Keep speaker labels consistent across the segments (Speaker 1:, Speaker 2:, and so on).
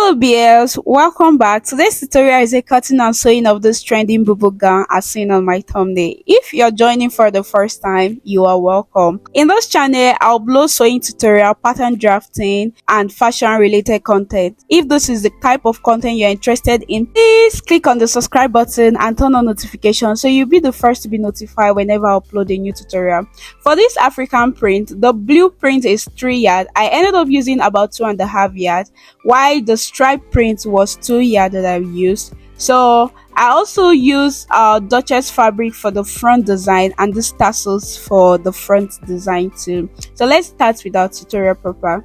Speaker 1: Hello BLs, welcome back. Today's tutorial is a cutting and sewing of this trending BouBou gown as seen on my thumbnail. If you're joining for the first time, you are welcome. In this channel, I'll upload sewing tutorial, pattern drafting, and fashion related content. If this is the type of content you're interested in, please click on the subscribe button and turn on notifications so you'll be the first to be notified whenever I upload a new tutorial. For this African print, the blue print is 3 yards. I ended up using about 2.5 yards, while the stripe print was 2 yards that I used. So I also use Duchess fabric for the front design and these tassels for the front design too. So let's start with our tutorial proper.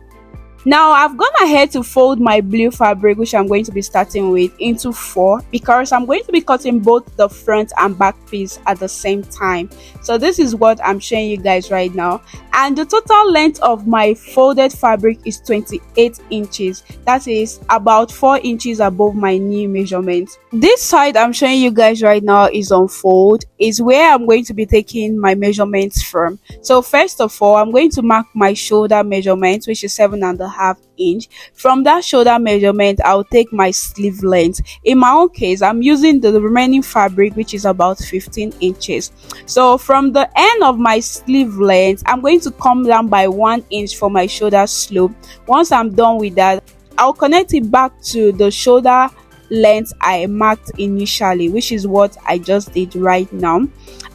Speaker 1: Now I've gone ahead to fold my blue fabric, which I'm going to be starting with, into 4 because I'm going to be cutting both the front and back piece at the same time. So this is what I'm showing you guys right now, and the total length of my folded fabric is 28 inches. That is about 4 inches above my knee measurement. This side I'm showing you guys right now is on fold, is where I'm going to be taking my measurements from. So first of all, I'm going to mark my shoulder measurement, which is 7.5 inch. From that shoulder measurement, I'll take my sleeve length. In my own case, I'm using the remaining fabric, which is about 15 inches. So from the end of my sleeve length, I'm going to come down by 1 inch for my shoulder slope. Once I'm done with that, I'll connect it back to the shoulder length I marked initially, which is what I just did right now.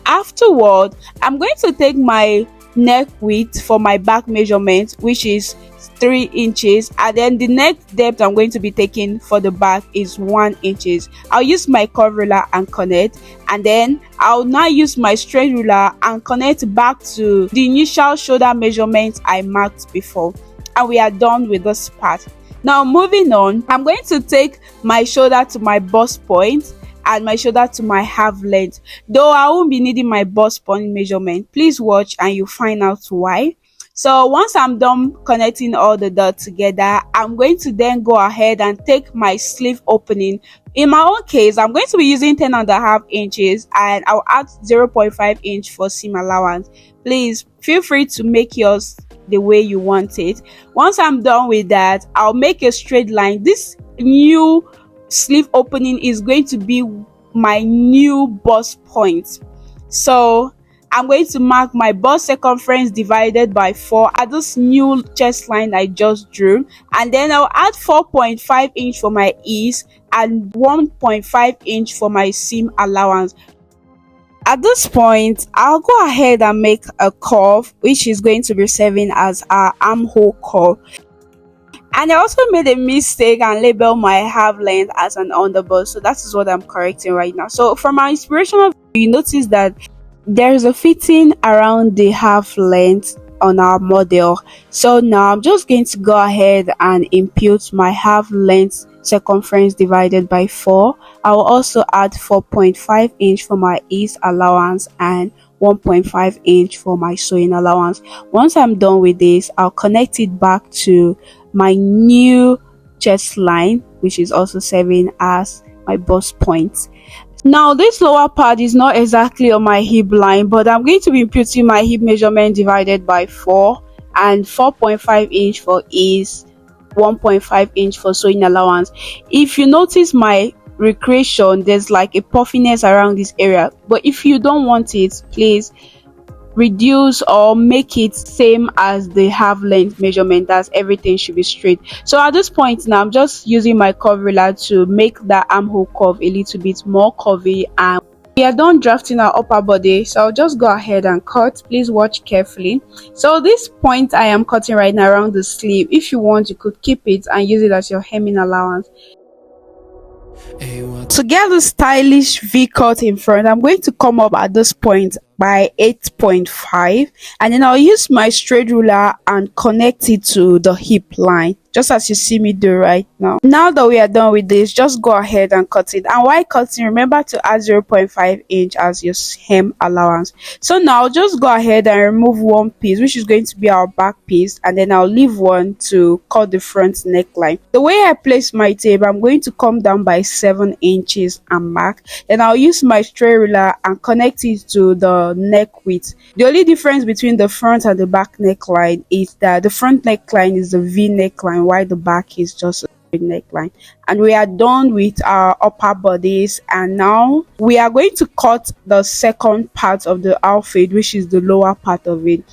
Speaker 1: Afterward, I'm going to take my neck width for my back measurement, which is 3 inches, and then the neck depth I'm going to be taking for the back is 1 inches. I'll use my curve ruler and connect, and then I'll now use my straight ruler and connect back to the initial shoulder measurement I marked before, and we are done with this part. Now moving on, I'm going to take my shoulder to my bust point and my shoulder to my half length, though I won't be needing my bust point measurement. Please watch and you'll find out why. So once I'm done connecting all the dots together, I'm going to then go ahead and take my sleeve opening. In my own case, I'm going to be using 10.5 inches, and I'll add 0.5 inch for seam allowance. Please feel free to make yours the way you want it. Once I'm done with that, I'll make a straight line. This new sleeve opening is going to be my new bust point. So I'm going to mark my bust circumference divided by 4 at this new chest line I just drew, and then I'll add 4.5 inch for my ease and 1.5 inch for my seam allowance. At this point, I'll go ahead and make a curve, which is going to be serving as our armhole curve. And I also made a mistake and labeled my half length as an underbust, so that is what I'm correcting right now. So from our inspirational video, you notice that there is a fitting around the half length on our model. So now I'm just going to go ahead and impute my half length circumference divided by 4. I will also add 4.5 inch for my ease allowance and 1.5 inch for my sewing allowance. Once I'm done with this, I'll connect it back to my new chest line, which is also serving as my bust point. Now this lower part is not exactly on my hip line, but I'm going to be imputing my hip measurement divided by 4 and 4.5 inch for ease, 1.5 inch for sewing allowance. If you notice my recreation, there's like a puffiness around this area, but if you don't want it, please reduce or make it same as the half length measurement. That's everything should be straight. So at this point now, I'm just using my curve ruler to make that armhole curve a little bit more curvy, and we are done drafting our upper body. So I'll just go ahead and cut. Please watch carefully. So this point I am cutting right now around the sleeve, if you want, you could keep it and use it as your hemming allowance. To get the stylish V cut in front, I'm going to come up at this point by 8.5, and then I'll use my straight ruler and connect it to the hip line, just as you see me do right now. Now that we are done with this, just go ahead and cut it, and while cutting, remember to add 0.5 inch as your hem allowance. So now I'll just go ahead and remove one piece, which is going to be our back piece, and then I'll leave one to cut the front neckline. The way I place my tape, I'm going to come down by 7 inches and mark, then I'll use my straight ruler and connect it to the neck width. The only difference between the front and the back neckline is that the front neckline is a V neckline, while the back is just neckline. And we are done with our upper bodies, and now we are going to cut the second part of the outfit, which is the lower part of it.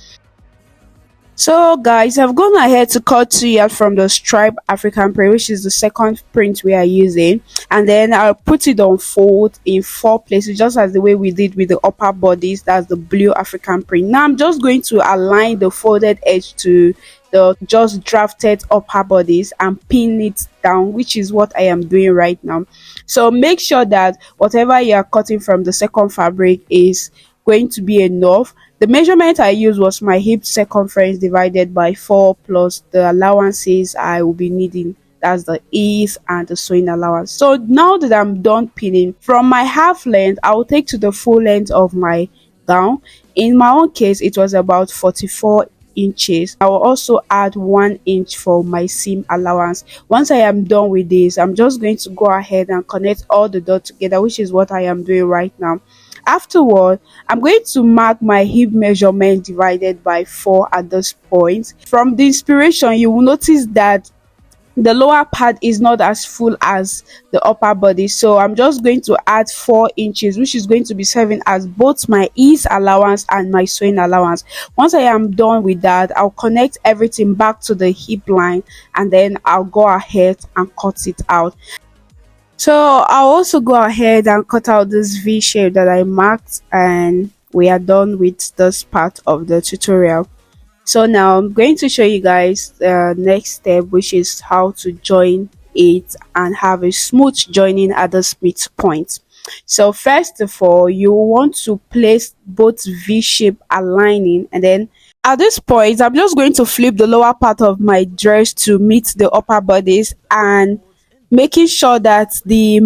Speaker 1: So guys, I've gone ahead to cut 2 yards from the stripe African print, which is the second print we are using, and then I'll put it on fold in 4 places, just as the way we did with the upper bodies. That's the blue African print. Now I'm just going to align the folded edge to the just drafted upper bodies and pin it down, which is what I am doing right now. So make sure that whatever you are cutting from the second fabric is going to be enough. The measurement I used was my hip circumference divided by 4 plus the allowances I will be needing. That's the ease and the sewing allowance. So now that I'm done pinning, from my half length, I will take to the full length of my gown. In my own case, it was about 44 inches. I will also add 1 inch for my seam allowance. Once I am done with this, I'm just going to go ahead and connect all the dots together, which is what I am doing right now. Afterward, I'm going to mark my hip measurement divided by 4 at this point. From the inspiration, you will notice that the lower part is not as full as the upper body, so I'm just going to add 4 inches, which is going to be serving as both my ease allowance and my sewing allowance. Once I am done with that, I'll connect everything back to the hip line, and then I'll go ahead and cut it out. So I'll also go ahead and cut out this V shape that I marked, and we are done with this part of the tutorial. So now I'm going to show you guys the next step, which is how to join it and have a smooth joining at the split point. So first of all, you want to place both V shape aligning, and then at this point I'm just going to flip the lower part of my dress to meet the upper bodies, and making sure that the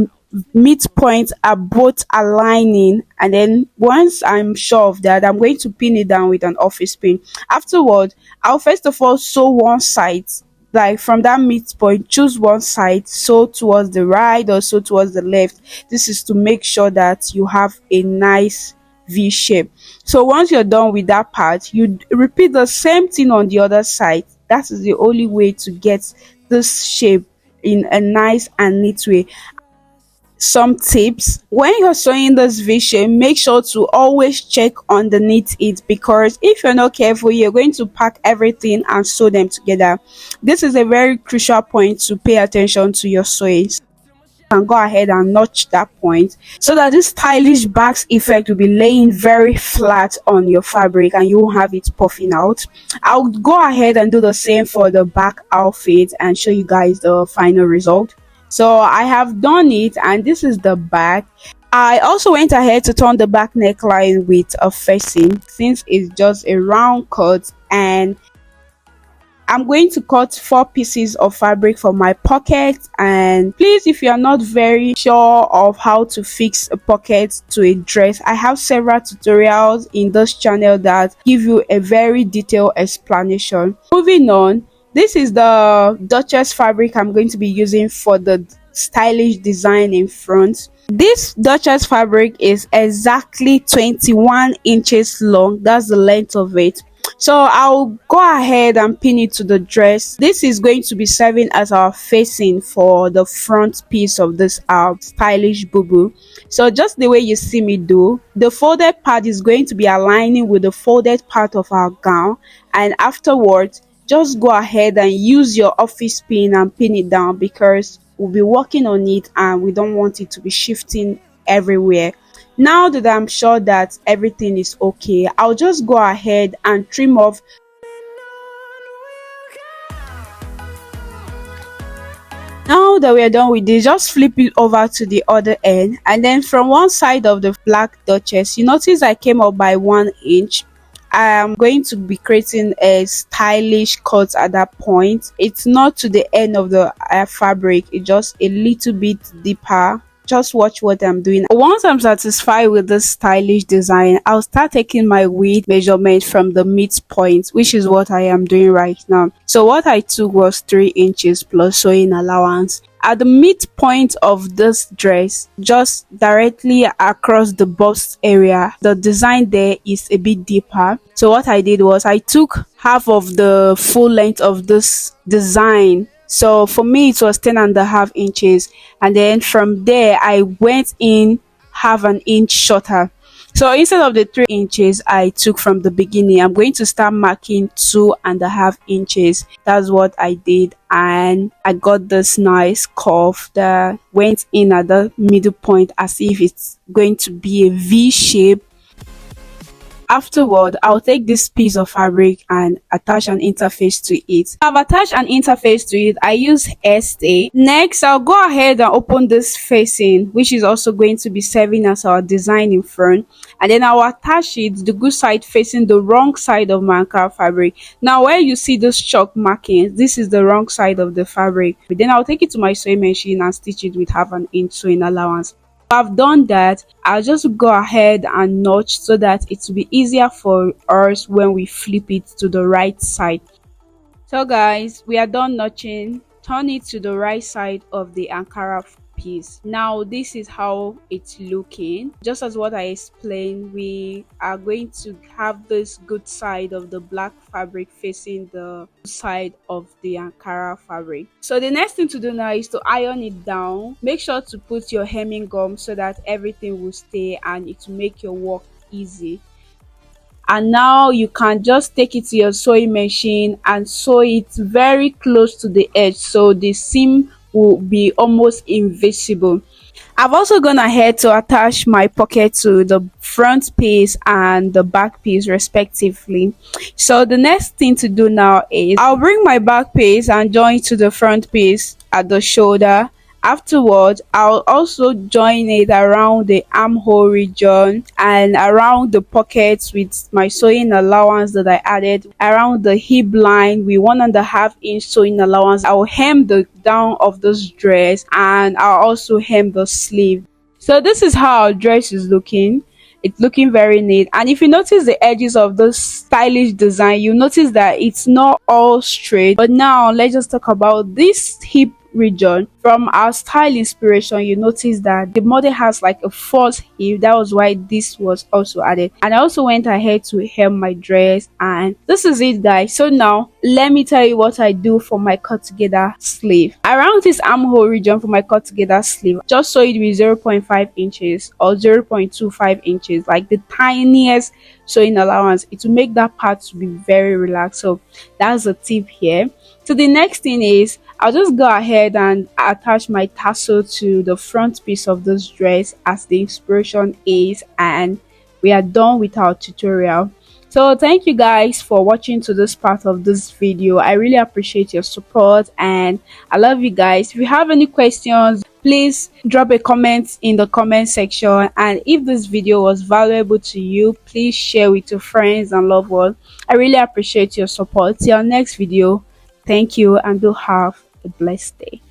Speaker 1: midpoints are both aligning. And then once I'm sure of that, I'm going to pin it down with an office pin. Afterward, I'll first of all sew one side, like from that midpoint, choose one side, sew towards the right or sew towards the left. This is to make sure that you have a nice V shape. So once you're done with that part, you repeat the same thing on the other side. That is the only way to get this shape in a nice and neat way. Some tips: when you're sewing this V shape, make sure to always check underneath it, because if you're not careful, you're going to pack everything and sew them together. This is a very crucial point to pay attention to your sewing. And go ahead and notch that point so that this stylish back effect will be laying very flat on your fabric and you won't have it puffing out. I'll go ahead and do the same for the back outfit and show you guys the final result. So I have done it, and this is the back. I also went ahead to turn the back neckline with a facing, since it's just a round cut, and I'm going to cut 4 pieces of fabric for my pocket. And please, if you are not very sure of how to fix a pocket to a dress, I have several tutorials in this channel that give you a very detailed explanation. Moving on, this is the Duchess fabric I'm going to be using for the stylish design in front. This Duchess fabric is exactly 21 inches long. That's the length of it. So I'll go ahead and pin it to the dress. This is going to be serving as our facing for the front piece of this stylish boubou. So just the way you see me do, the folded part is going to be aligning with the folded part of our gown, and afterwards just go ahead and use your office pin and pin it down, because we'll be working on it and we don't want it to be shifting everywhere. Now that I'm sure that everything is okay, I'll just go ahead and trim off. Now that we're done with this, just flip it over to the other end, and then from one side of the black Duchess, you notice I came up by 1 inch. I am going to be creating a stylish cut at that point. It's not to the end of the fabric, it's just a little bit deeper. Just watch what I'm doing. Once I'm satisfied with this stylish design, I'll start taking my width measurement from the midpoint, which is what I am doing right now. So what I took was 3 inches plus sewing allowance. At the midpoint of this dress, just directly across the bust area, the design there is a bit deeper. So what I did was I took half of the full length of this design So for me it was 10.5 inches, and then from there I went in half an inch shorter. So instead of the 3 inches I took from the beginning, I'm going to start marking 2.5 inches. That's what I did, and I got this nice curve that went in at the middle point as if it's going to be a V shape. Afterward, I'll take this piece of fabric and attach an interface to it. I've attached an interface to it. I use Stay. Next, I'll go ahead and open this facing, which is also going to be serving as our design in front. And then I'll attach it, the good side facing the wrong side of my Ankara fabric. Now, where you see those chalk markings, this is the wrong side of the fabric. But then I'll take it to my sewing machine and stitch it with half an inch sewing allowance. I've done that. I'll just go ahead and notch so that it will be easier for us when we flip it to the right side. So guys, we are done notching. Turn it to the right side of the Ankara piece. Now this is how it's looking. Just as what I explained, we are going to have this good side of the black fabric facing the side of the Ankara fabric. So the next thing to do now is to iron it down. Make sure to put your hemming gum so that everything will stay and it will make your work easy. And now you can just take it to your sewing machine and sew it very close to the edge so the seam will be almost invisible. I've also gone ahead to attach my pocket to the front piece and the back piece respectively. So the next thing to do now is I'll bring my back piece and join to the front piece at the shoulder. Afterwards, I'll also join it around the armhole region and around the pockets with my sewing allowance that I added. Around the hip line with 1.5 inch sewing allowance, I'll hem the down of this dress and I'll also hem the sleeve. So this is how our dress is looking. It's looking very neat, and if you notice the edges of this stylish design, you notice that it's not all straight. But now let's just talk about this hip region. From our style inspiration, you notice that the model has like a false hip. That was why this was also added, and I also went ahead to hem my dress, and this is it guys. So now let me tell you what I do for my cut together sleeve. Around this armhole region for my cut together sleeve, just sew it with 0.5 inches or 0.25 inches, like the tiniest sewing allowance. It will make that part to be very relaxed. So that's a tip here. So the next thing is I'll just go ahead and attach my tassel to the front piece of this dress as the inspiration is, and we are done with our tutorial. So thank you guys for watching to this part of this video. I really appreciate your support and I love you guys. If you have any questions, please drop a comment in the comment section, and if this video was valuable to you, please share with your friends and loved ones. I really appreciate your support. Till our next video, thank you and do have a blessed day.